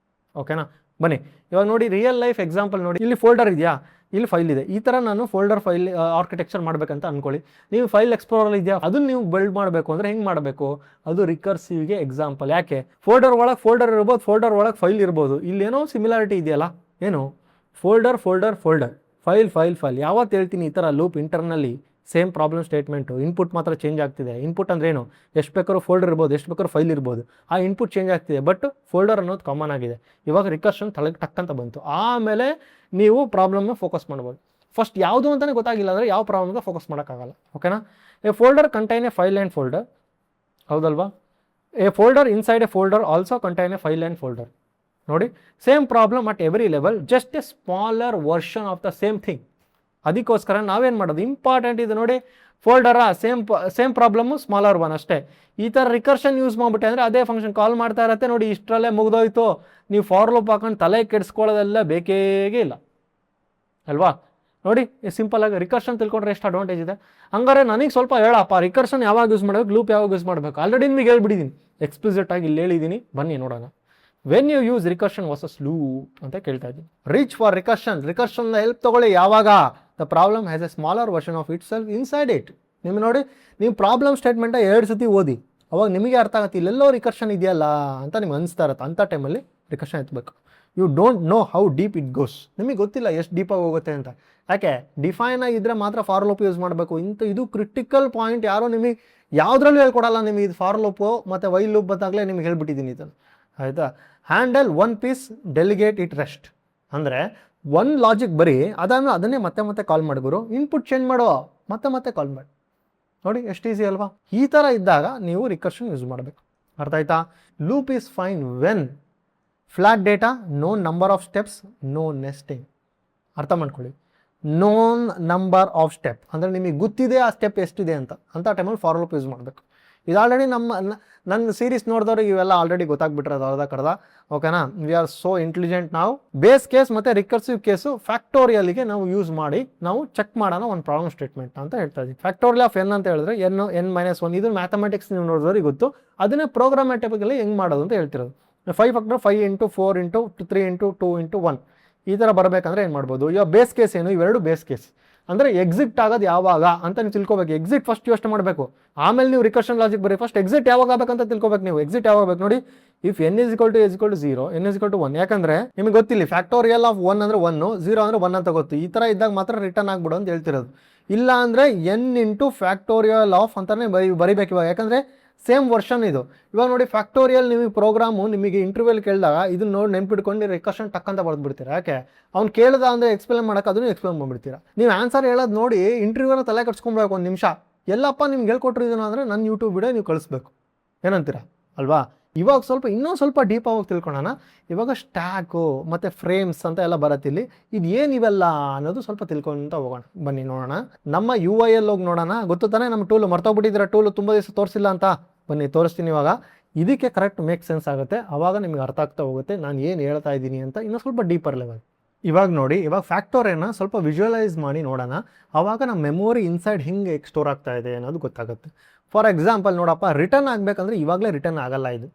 ಓಕೆನಾ? ಬನ್ನಿ ಇವಾಗ ನೋಡಿ, ರಿಯಲ್ ಲೈಫ್ ಎಕ್ಸಾಂಪಲ್ ನೋಡಿ. ಇಲ್ಲಿ ಫೋಲ್ಡರ್ ಇದೆಯಾ, ಇಲ್ಲಿ ಫೈಲ್ ಇದೆ. ಈ ಥರ ನಾನು ಫೈಲ್ ಆರ್ಕಿಟೆಕ್ಚರ್ ಮಾಡಬೇಕಂತ ಅಂದ್ಕೊಳ್ಳಿ. ನೀವು ಫೈಲ್ ಎಕ್ಸ್ಪ್ಲೋರರ್ ಇದೆಯಾ, ಅದನ್ನು ನೀವು ಬಿಲ್ಡ್ ಮಾಡಬೇಕು ಅಂದರೆ ಹೆಂಗೆ ಮಾಡಬೇಕು? ಅದು ರಿಕರ್ಸಿವ್ಗೆ ಎಕ್ಸಾಂಪಲ್. ಯಾಕೆ? ಫೋಲ್ಡರ್ ಇರ್ಬೋದು, ಫೋಲ್ಡರ್ ಒಳಗೆ ಫೈಲ್ ಇರ್ಬೋದು. ಇಲ್ಲೇನೋ ಸಿಮಿಲಾರಿಟಿ ಇದೆಯಲ್ಲ, ಏನು? Folder file. ಯಾವತ್ತು ಹೇಳ್ತೀನಿ ಈ ಥರ ಲೂಪ್ ಇಂಟರ್ನಲ್ಲಿ ಸೇಮ್ ಪ್ರಾಬ್ಲಮ್ ಸ್ಟೇಟ್ಮೆಂಟು, ಇನ್ಪುಟ್ ಮಾತ್ರ ಚೇಂಜ್ ಆಗ್ತಿದೆ. ಇನ್ಪುಟ್ ಅಂದ್ರೆ ಏನು? ಎಷ್ಟು ಬೇಕಾದ್ರೂ ಫೋಲ್ಡರ್ ಇರ್ಬೋದು, ಎಷ್ಟು ಬೇಕಾದ್ರೂ ಫೈಲ್ ಇರ್ಬೋದು. ಆ ಇನ್ಪುಟ್ ಚೇಂಜ್ ಆಗ್ತಿದೆ, ಬಟ್ ಫೋಲ್ಡರ್ ಅನ್ನೋದು ಕಾಮನ್ ಆಗಿದೆ. ಇವಾಗ ರಿಕರ್ಷನ್ ತಲೆಗೆ ಟಕ್ಕಂತ ಬಂತು. ಆಮೇಲೆ ನೀವು ಪ್ರಾಬ್ಲಮ್ನ ಫೋಕಸ್ ಮಾಡ್ಬೋದು. ಫಸ್ಟ್ ಯಾವುದು ಅಂತಲೇ ಗೊತ್ತಾಗಿಲ್ಲ ಅಂದರೆ ಯಾವ ಪ್ರಾಬ್ಲಮ್ಗೆ ಫೋಕಸ್ ಮಾಡೋಕ್ಕಾಗಲ್ಲ. ಓಕೆನಾ? A folder contain a file and folder, ಹೌದಲ್ವಾ? A folder inside a folder also contain a file and folder. ನೋಡಿ, same problem at every level, just a smaller version of the same thing. ಅದಕ್ಕೋಸ್ಕರ ನಾವೇನು ಮಾಡೋದು? ಇಂಪಾರ್ಟೆಂಟ್ ಇದು ನೋಡಿ, ಫೋಲ್ಡರಾ ಸೇಮ್ ಪ್ರಾಬ್ಲಮ್ಮು ಸ್ಮಾಲರ್ ಒನ್ ಅಷ್ಟೇ. ಈ ಥರ ರಿಕರ್ಷನ್ ಯೂಸ್ ಮಾಡಿಬಿಟ್ಟೆ ಅಂದರೆ ಅದೇ ಫಂಕ್ಷನ್ ಕಾಲ್ ಮಾಡ್ತಾ ಇರತ್ತೆ. ನೋಡಿ, ಇಷ್ಟರಲ್ಲೇ ಮುಗಿದೋಯ್ತು. ನೀವು ಫಾರ್ ಲೂಪ್ ಹಾಕೊಂಡು ತಲೆ ಕೆಡಿಸ್ಕೊಳ್ಳೋದೆಲ್ಲ ಬೇಕೇ ಇಲ್ಲ ಅಲ್ವಾ. ನೋಡಿ, ಸಿಂಪಲಾಗಿ ರಿಕರ್ಷನ್ ತಿಳ್ಕೊಂಡ್ರೆ ಎಷ್ಟು ಅಡ್ವಾಂಟೇಜ್ ಇದೆ. ಹಂಗಾರೆ ನನಗೆ ಸ್ವಲ್ಪ ಹೇಳಪ್ಪ, ರಿಕರ್ಷನ್ ಯಾವಾಗ ಯೂಸ್ ಮಾಡಬೇಕು, ಲೂಪ್ ಯಾವಾಗ ಯೂಸ್ ಮಾಡಬೇಕು? ಆಲ್ರೆಡಿ ನಿಮಗೆ ಹೇಳ್ಬಿಟ್ಟಿದ್ದೀನಿ, ಎಕ್ಸ್ಪ್ಲಿಸಿಟ್ ಆಗಿ ಇಲ್ಲಿ ಹೇಳಿದ್ದೀನಿ. ಬನ್ನಿ ನೋಡೋಣ. When you use recursion versus loop ಅಂತ ಕೇಳ್ತಾ ಇದ್ದೀನಿ. ರೀಚ್ ಫಾರ್ ರಿಕರ್ಷನ್ ಹೆಲ್ಪ್ ತಗೊಳ್ಳಿ. ಯಾವಾಗ? The problem has a smaller version of itself inside it. ನಿಮ್ಗೆ ನೋಡಿ, ನೀವು ಪ್ರಾಬ್ಲಮ್ ಸ್ಟೇಟ್ಮೆಂಟ 2 ಸತಿ ಓದಿ, ಅವಾಗ ನಿಮಗೆ ಅರ್ಥ ಆಗುತ್ತೆ ಇಲ್ಲೆಲ್ಲೋ ರಿಕರ್ಷನ್ ಇದೆಯಲ್ಲ ಅಂತ ನಿಮ್ಗೆ ಅನಿಸ್ತಾ ಇರುತ್ತೆ. ಅಂಥ ಟೈಮಲ್ಲಿ ರಿಕರ್ಷನ್ ಎತ್ತಬೇಕು. You don't know how deep it goes. ನಿಮಗೆ ಗೊತ್ತಿಲ್ಲ ಎಷ್ಟು ಡೀಪಾಗಿ ಹೋಗುತ್ತೆ ಅಂತ. ಯಾಕೆ? ಡಿಫೈನ್ ಆಗಿದ್ದರೆ ಮಾತ್ರ ಫಾರ್ ಲೂಪ್ ಯೂಸ್ ಮಾಡಬೇಕು. ಇದು ಕ್ರಿಟಿಕಲ್ ಪಾಯಿಂಟ್. ಯಾರೋ ನಿಮಗೆ ಯಾವುದ್ರಲ್ಲೂ ಹೇಳ್ಕೊಡಲ್ಲ. ನಿಮಗೆ ಇದು ಫಾರ್ ಲೂಪು ಮತ್ತು ವೈಲ್ ಲೂಪ್ ಬಂದಾಗಲೇ ನಿಮ್ಗೆ ಹೇಳ್ಬಿಟ್ಟಿದ್ದೀನಿ ಇದನ್ನು. ಆಯಿತಾ? Handle one piece, delegate it rest. ಅಂದರೆ ಒಂದು ಲಾಜಿಕ್ ಬರೀ ಅದಾದ್ಮೇಲೆ ಅದನ್ನೇ ಮತ್ತೆ ಕಾಲ್ ಮಾಡಿ ಗುರು, ಇನ್ಪುಟ್ ಚೇಂಜ್ ಮಾಡೋ ಮತ್ತೆ ಕಾಲ್ ಮಾಡಿ. ನೋಡಿ ಎಷ್ಟು ಈಸಿ ಅಲ್ವಾ? ಈ ಥರ ಇದ್ದಾಗ ನೀವು ರಿಕರ್ಷನ್ ಯೂಸ್ ಮಾಡಬೇಕು. ಅರ್ಥ ಆಯ್ತಾ? Loop is fine when flat data, no number of steps, no nesting. ಅರ್ಥ ಮಾಡ್ಕೊಳ್ಳಿ, ನೋನ್ ನಂಬರ್ ಆಫ್ ಸ್ಟೆಪ್ ಅಂದರೆ ನಿಮಗೆ ಗೊತ್ತಿದೆ ಆ ಸ್ಟೆಪ್ ಎಷ್ಟಿದೆ ಅಂತ ಟೈಮಲ್ಲಿ ಫಾರ್ ಲೂಪ್ ಯೂಸ್ ಮಾಡಬೇಕು. ಇದು ಆಲ್ರೆಡಿ ನನ್ನ ಸೀರೀಸ್ ನೋಡಿದವ್ರಿಗೆ ಇವೆಲ್ಲ ಆಲ್ರೆಡಿ ಗೊತ್ತಾಗ್ಬಿಟ್ರೆ ಅರ್ಧ ಕರ್ದ. ಓಕೆನಾ? We are so intelligent. ನಾವು ಬೇಸ್ ಕೇಸ್ ಮತ್ತು ರಿಕರ್ಸಿವ್ ಕೇಸು ಫ್ಯಾಕ್ಟೋರಿಯಲ್ಗೆ ನಾವು ಯೂಸ್ ಮಾಡಿ ನಾವು ಚೆಕ್ ಮಾಡೋಣ ಒಂದು ಪ್ರಾಬ್ಲಮ್ ಸ್ಟೇಟ್ಮೆಂಟ್ ಅಂತ ಹೇಳ್ತಾ ಇದ್ದೀವಿ. ಫ್ಯಾಕ್ಟೋರಿಯಲ್ ಆಫ್ ಎನ್ ಅಂತ ಹೇಳಿದ್ರೆ n-1 ಇದು ಮ್ಯಾಥಮೆಟಿಕ್ಸ್ ನೀವು ನೋಡಿದವ್ರಿಗೆ ಗೊತ್ತು. ಅದನ್ನೇ ಪ್ರೋಗ್ರಾಮ್ಯಾಟಿಕಲಿ ಹೆಂಗೆ ಮಾಡೋದು ಅಂತ ಹೇಳ್ತಿರೋದು. 5 ಫ್ಯಾಕ್ಟರ್ 5 × 4 × 3 × 2 × 1 ಈ ಥರ ಬರಬೇಕಂದ್ರೆ ಏನು ಮಾಡ್ಬೋದು? ಇವಾಗ ಬೇಸ್ ಕೇಸ್ ಏನು? ಇವೆರಡು ಬೇಸ್ ಕೇಸ್. ಅಂದರೆ ಎಕ್ಸಿಟ್ ಆಗೋದು ಯಾವಾಗ ಅಂತ ನೀವು ತಿಳ್ಕೊಬೇಕು. ಎಕ್ಸಿಟ್ ಫಸ್ಟ್ ಯೋಚನೆ ಮಾಡಬೇಕು, ಆಮೇಲೆ ನೀವು ರಿಕರ್ಷನ್ ಲಾಜಿಕ್ ಬರೀ. ಫಸ್ಟ್ ಎಕ್ಸಿಟ್ ಯಾವಾಗ ಆಗಬೇಕಂತ ತಿಳ್ಕೊಬೇಕು ನೀವು. ಎಕ್ಸಿಟ್ ಯಾವಾಗ ಬೇಕು ನೋಡಿ, ಇಫ್ n = 0, n = 1. ಯಾಕಂದರೆ ನಿಮಗೆ ಗೊತ್ತಿಲ್ಲ ಫ್ಯಾಕ್ಟೋರಿಯಲ್ ಆಫ್ 1 ಅಂದರೆ 1, 0 ಅಂದರೆ 1 ಅಂತ ಗೊತ್ತು. ಈ ಥರ ಇದ್ದಾಗ ಮಾತ್ರ ರಿಟರ್ನ್ ಆಗ್ಬಿಡು ಅಂತ ಹೇಳ್ತಿರೋದು. ಇಲ್ಲ ಅಂದರೆ n × ಫ್ಯಾಕ್ಟೋರಿಯಲ್ ಆಫ್ ಅಂತಲೇ ಬರಿಬೇಕು ಇವಾಗ. ಯಾಕಂದರೆ ಸೇಮ್ ವರ್ಷನ್ ಇದು. ಇವಾಗ ನೋಡಿ ಫ್ಯಾಕ್ಟೋರಿಯಲ್ ನಿಮಗೆ ಪ್ರೋಗ್ರಾಮು ನಿಮಗೆ ಇಂಟರ್ವ್ಯೂಲ್ ಕೇಳಿದಾಗ ಇದನ್ನ ನೋಡಿ ನೆನ್ಪಿಟ್ಕೊಂಡು ರಿಕರ್ಷನ್ ಟಕ್ ಅಂತ ಬರೆದ್ಬಿಡ್ತೀರಾ. ಯಾಕೆ? ಅವ್ನು ಕೇಳ್ದ ಅಂದರೆ ಎಕ್ಸ್ಪ್ಲೇನ್ ಮಾಡೋಕೆ ಅದನ್ನು ಎಕ್ಸ್ಪ್ಲೇನ್ ಮಾಡಿಬಿಡ್ತೀರಾ. ನೀವು ಆನ್ಸರ್ ಹೇಳೋದು ನೋಡಿ ಇಂಟರ್ವ್ಯೂನ ತಲೆ ಕಟ್ಸ್ಕೊಬೇಕು ಒಂದು ನಿಮಿಷ. ಎಲ್ಲಪ್ಪ ನಿಮ್ಗೆ ಹೇಳ್ಕೊಟ್ರು ಇದನ್ನು ಅಂದರೆ ನನ್ನ ಯೂಟ್ಯೂಬ್ ವಿಡಿಯೋ ನೀವು ಕಳಿಸ್ಬೇಕು. ಏನಂತೀರಾ ಅಲ್ವಾ? ಇವಾಗ ಇನ್ನೊಂದು ಸ್ವಲ್ಪ ಡೀಪಾಗಿ ತಿಳ್ಕೊಳ್ಳೋಣ. ಇವಾಗ ಸ್ಟ್ಯಾಕು ಮತ್ತು ಫ್ರೇಮ್ಸ್ ಅಂತ ಎಲ್ಲ ಬರತ್ತಿಲ್ಲಿ. ಇದು ಏನಿವೆಲ್ಲ ಅನ್ನೋದು ಸ್ವಲ್ಪ ತಿಳ್ಕೊಂತ ಹೋಗೋಣ. ಬನ್ನಿ ನೋಡೋಣ. ನಮ್ಮ UI ಹೋಗಿ ನೋಡೋಣ. ಗೊತ್ತು ತಾನೇ ನಮ್ಮ ಟೂಲು ಮರ್ತೋಗ್ಬಿಟ್ಟಿದ್ದೀರಾ, ಟೂಲು ತುಂಬ ದಿವಸ ತೋರಿಸಿಲ್ಲ ಅಂತ. ಬನ್ನಿ ತೋರಿಸ್ತೀನಿ ಇವಾಗ. ಇದಕ್ಕೆ ಕರೆಕ್ಟ್ ಮೇಕ್ ಸೆನ್ಸ್ ಆಗುತ್ತೆ. ಆವಾಗ ನಿಮ್ಗೆ ಅರ್ಥ ಆಗ್ತಾ ಹೋಗುತ್ತೆ ನಾನು ಏನು ಹೇಳ್ತಾ ಇದ್ದೀನಿ ಅಂತ. ಇನ್ನೂ ಸ್ವಲ್ಪ ಡೀಪರ್ ಲೆವೆಲ್. ಇವಾಗ ನೋಡಿ, ಇವಾಗ ಫ್ಯಾಕ್ಟೋರಿಯನ್ನ ಸ್ವಲ್ಪ ವಿಜುವಲೈಸ್ ಮಾಡಿ ನೋಡೋಣ. ಆವಾಗ ನಮ್ಮ ಮೆಮೊರಿ ಇನ್ಸೈಡ್ ಹೆಂಗೆ ಸ್ಟೋರ್ ಆಗ್ತಾ ಇದೆ ಅನ್ನೋದು ಗೊತ್ತಾಗುತ್ತೆ. ಫಾರ್ ಎಕ್ಸಾಂಪಲ್ ನೋಡಪ್ಪ, ರಿಟರ್ನ್ ಆಗಬೇಕಂದ್ರೆ ಇವಾಗಲೇ ರಿಟರ್ನ್ ಆಗಲ್ಲ. ಇದು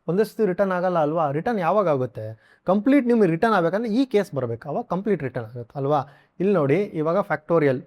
ಒಂದಷ್ಟು ರಿಟರ್ನ್ ಆಗಲ್ಲ ಅಲ್ವಾ? ರಿಟರ್ನ್ ಯಾವಾಗ ಆಗುತ್ತೆ? ಕಂಪ್ಲೀಟ್ ನಿಮಗೆ ರಿಟರ್ನ್ ಆಗಬೇಕಂದ್ರೆ ಈ ಕೇಸ್ ಬರಬೇಕು, ಅವಾಗ ಕಂಪ್ಲೀಟ್ ರಿಟರ್ನ್ ಆಗುತ್ತೆ ಅಲ್ವಾ? ಇಲ್ಲಿ ನೋಡಿ ಇವಾಗ ಫ್ಯಾಕ್ಟೋರಿಯಲ್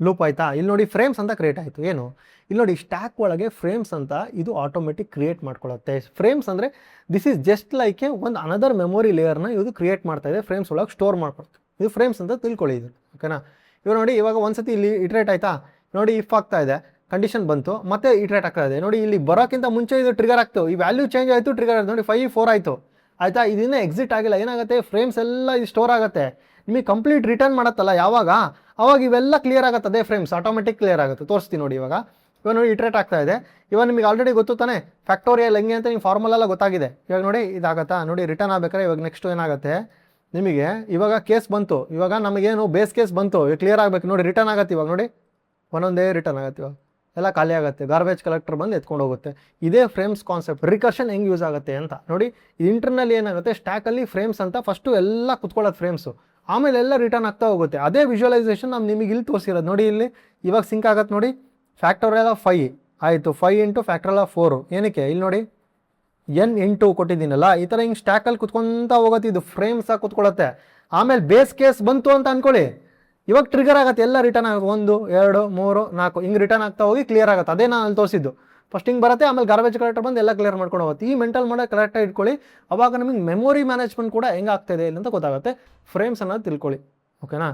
ಲೂಪ್ ಆಯಿತಾ? ಇಲ್ಲಿ ನೋಡಿ ಫ್ರೇಮ್ಸ್ ಅಂತ ಕ್ರಿಯೇಟ್ ಆಯಿತು. ಏನು? ಇಲ್ಲಿ ನೋಡಿ ಸ್ಟ್ಯಾಕ್ ಒಳಗೆ ಫ್ರೇಮ್ಸ್ ಅಂತ ಇದು ಆಟೋಮೆಟಿಕ್ ಕ್ರಿಯೇಟ್ ಮಾಡ್ಕೊಳ್ಳುತ್ತೆ. ಫ್ರೇಮ್ಸ್ ಅಂದರೆ ದಿಸ್ ಈಸ್ ಜಸ್ಟ್ ಲೈಕ್ ಒಂದು ಅನದರ್ ಮೆಮೊರಿ ಲೇಯರ್ನ ಇದು ಕ್ರಿಯೇಟ್ ಮಾಡ್ತಾ ಇದೆ, ಫ್ರೇಮ್ಸ್ ಒಳಗೆ ಸ್ಟೋರ್ ಮಾಡ್ಕೊಳುತ್ತೆ. ಇದು ಫ್ರೇಮ್ಸ್ ಅಂತ ತಿಳ್ಕೊಳ್ಳಿ ಇದು. ಓಕೆನಾ? ಇವಾಗ ನೋಡಿ ಇವಾಗ ಒಂದ್ಸತಿ ಇಲ್ಲಿ ಇಟ್ರೇಟ್ ಆಯಿತಾ? ನೋಡಿ ಇಫ್ ಆಗ್ತಾ ಇದೆ, ಕಂಡೀಷನ್ ಬಂತು, ಮತ್ತೆ ಇಟ್ರೇಟ್ ಆಗ್ತಾ ಇದೆ. ನೋಡಿ ಇಲ್ಲಿ ಬರೋಕ್ಕಿಂತ ಮುಂಚೆ ಇದು ಟ್ರಿಗರ್ ಆಗ್ತು, ಈ ವ್ಯಾಲ್ಯೂ ಚೇಂಜ್ ಆಯಿತು, ಟ್ರಿಗರ್ ಆಯಿತು. ನೋಡಿ 5 4 ಆಯಿತು ಆಯಿತಾ? ಇದನ್ನ ಎಕ್ಸಿಟ್ ಆಗಿಲ್ಲ. ಏನಾಗುತ್ತೆ? ಫ್ರೇಮ್ಸ್ ಎಲ್ಲ ಇದು ಸ್ಟೋರ್ ಆಗುತ್ತೆ. ನಿಮಗೆ ಕಂಪ್ಲೀಟ್ ರಿಟರ್ನ್ ಮಾಡತ್ತಲ್ಲ ಯಾವಾಗ? ಅವಾಗ ಇವೆಲ್ಲ ಕ್ಲಿಯರ್ ಆಗುತ್ತೆ. ಅದೇ ಫ್ರೇಮ್ಸ್ ಆಟೋಮೆಟಿಕ್ ಕ್ಲಿಯರ್ ಆಗುತ್ತೆ. ತೋರಿಸ್ತೀನಿ ನೋಡಿ ಇವಾಗ ನೋಡಿ ಇಟ್ರೇಟ್ ಆಗ್ತಾ ಇದೆ. ಇವಾಗ ನಿಮಗೆ ಆಲ್ರೆಡಿ ಗೊತ್ತು ತಾನೆ ಫ್ಯಾಕ್ಟೋರಿಯಲ್ ಹೆಂಗೆ ಅಂತ ನಿಮ್ಗೆ ಫಾರ್ಮುಲಾ ಎಲ್ಲ ಗೊತ್ತಾಗಿದೆ. ಇವಾಗ ನೋಡಿ ಇದಾಗತ್ತಾ? ನೋಡಿ ರಿಟರ್ನ್ ಆಗಬೇಕಾದ್ರೆ ಇವಾಗ ನೆಕ್ಸ್ಟ್ ಏನಾಗುತ್ತೆ ನಿಮಗೆ? ಇವಾಗ ಕೇಸ್ ಬಂತು, ಇವಾಗ ನಮಗೇನು ಬೇಸ್ ಕೇಸ್ ಬಂತು, ಕ್ಲಿಯರ್ ಆಗಬೇಕು. ನೋಡಿ ರಿಟರ್ನ್ ಆಗುತ್ತೆ. ಇವಾಗ ನೋಡಿ ಒಂದೊಂದೇ ರಿಟರ್ನ್ ಆಗುತ್ತೆ. ಇವಾಗ ಎಲ್ಲ ಖಾಲಿ ಆಗುತ್ತೆ, ಗಾರ್ಬೇಜ್ ಕಲೆಕ್ಟರ್ ಬಂದು ಎತ್ಕೊಂಡು ಹೋಗುತ್ತೆ. ಇದೇ ಫ್ರೇಮ್ಸ್ ಕಾನ್ಸೆಪ್ಟ್. ರಿಕರ್ಷನ್ ಹೆಂಗೆ ಯೂಸ್ ಆಗುತ್ತೆ ಅಂತ ನೋಡಿ. ಇಂಟರ್ನಲ್ಲಿ ಏನಾಗುತ್ತೆ, ಸ್ಟ್ಯಾಕಲ್ಲಿ ಫ್ರೇಮ್ಸ್ ಅಂತ ಫಸ್ಟು ಎಲ್ಲ ಕುತ್ಕೊಳ್ಳೋದು ಫ್ರೇಮ್ಸು, ಆಮೇಲೆ ಎಲ್ಲ ರಿಟರ್ನ್ ಆಗ್ತಾ ಹೋಗುತ್ತೆ. ಅದೇ ವಿಜುವಲೈಸೇಷನ್ ನಾವು ನಿಮಗೆ ಇಲ್ಲಿ ತೋರಿಸಿರೋದು ನೋಡಿ. ಇಲ್ಲಿ ಇವಾಗ ಸಿಂಕ್ ಆಗತ್ತೆ ನೋಡಿ. ಫ್ಯಾಕ್ಟೋರಿಯಲ್ ಆಫ್ 5 ಆಯಿತು, 5 × ಫ್ಯಾಕ್ಟೋರಿಯಲ್ ಆಫ್ 4 ಏನಕ್ಕೆ? ಇಲ್ಲಿ ನೋಡಿ n × ಕೊಟ್ಟಿದ್ದೀನಲ್ಲ, ಈ ಥರ ಹಿಂಗೆ ಸ್ಟ್ಯಾಕಲ್ಲಿ ಕುತ್ಕೊತಾ ಹೋಗುತ್ತೆ. ಇದು ಫ್ರೇಮ್ಸ್ ಆಗಿ ಕುತ್ಕೊಳ್ಳುತ್ತೆ. ಆಮೇಲೆ ಬೇಸ್ ಕೇಸ್ ಬಂತು ಅಂತ ಅಂದ್ಕೊಳ್ಳಿ, ಇವಾಗ ಟ್ರಿಗರ್ ಆಗುತ್ತೆ, ಎಲ್ಲ ರಿಟರ್ನ್ ಆಗುತ್ತೆ. 1 2 3 4 ಹಿಂಗೆ ರಿಟರ್ನ್ ಆಗ್ತಾ ಹೋಗಿ ಕ್ಲಿಯರ್ ಆಗುತ್ತೆ. ಅದೇ ನಾನು ಅಲ್ಲಿ ತೋರಿಸಿದ್ದು. ಫಸ್ಟ್ ಹಿಂಗೆ ಬರುತ್ತೆ, ಆಮೇಲೆ ಗಾರ್ಬೇಜ್ ಕಲೆಕ್ಟರ್ ಬಂದು ಎಲ್ಲ ಕ್ಲಿಯರ್ ಮಾಡ್ಕೊಂಡು ಹೋಗುತ್ತೆ. ಈ ಮೆಂಟಲ್ ಮಾಡೋದು ಕರೆಕ್ಟಾಗಿ ಇಟ್ಕೊಳ್ಳಿ. ಅವಾಗ ನಮಗೆ ಮೆಮೊರಿ ಮ್ಯಾನೇಜ್ಮೆಂಟ್ ಕೂಡ ಹೆಂಗೆ ಆಗ್ತಾಯಿದೆ ಇಲ್ಲ ಅಂತ ಗೊತ್ತಾಗುತ್ತೆ. ಫ್ರೇಮ್ಸ್ ಅನ್ನೋದು ತಿಳ್ಕೊಳ್ಳಿ. ಓಕೆನಾ?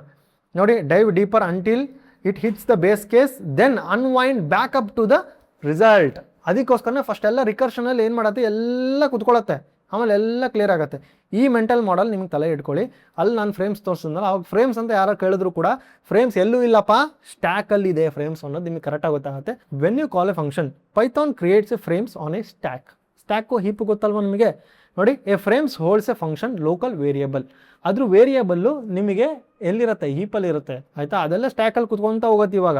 ನೋಡಿ dive deeper until it hits the base case, then unwind back up to the result. ಅದಕ್ಕೋಸ್ಕರನೇ ಫಸ್ಟ್ ಎಲ್ಲ ರಿಕರ್ಷನಲ್ಲಿ ಏನು ಮಾಡುತ್ತೆ, ಎಲ್ಲ ಕುತ್ಕೊಳ್ಳುತ್ತೆ, ಆಮೇಲೆ ಎಲ್ಲ ಕ್ಲಿಯರ್ ಆಗುತ್ತೆ. ಈ ಮೆಂಟಲ್ ಮಾಡಲ್ ನಿಮ್ಗೆ ತಲೆ ಇಟ್ಕೊಳ್ಳಿ. ಅಲ್ಲಿ ನಾನು ಫ್ರೇಮ್ಸ್ ತೋರಿಸಿದ್ನಲ್ಲ, ಅವಾಗ ಫ್ರೇಮ್ಸ್ ಅಂತ ಯಾರು ಕೇಳಿದ್ರು ಕೂಡ ಫ್ರೇಮ್ಸ್ ಎಲ್ಲೂ ಇಲ್ಲಪ್ಪ, ಸ್ಟ್ಯಾಕಲ್ಲಿ ಇದೆ ಫ್ರೇಮ್ಸ್ ಅನ್ನೋದು ನಿಮಗೆ ಕರೆಕ್ಟಾಗಿ ಗೊತ್ತಾಗುತ್ತೆ. When you call a function, Python creates a frames on a stack. Stack heap ಗೊತ್ತಲ್ವ ನಿಮಗೆ? ನೋಡಿ, a frames holds a function local variable. ಅದ್ರ ವೇರಿಯಬಲ್ಲು ನಿಮಗೆ ಎಲ್ಲಿರುತ್ತೆ? ಹೀಪಲ್ಲಿ ಇರುತ್ತೆ ಆಯಿತಾ? ಅದೆಲ್ಲ ಸ್ಟ್ಯಾಕಲ್ಲಿ ಕುತ್ಕೊತಾ ಹೋಗುತ್ತೆ. ಇವಾಗ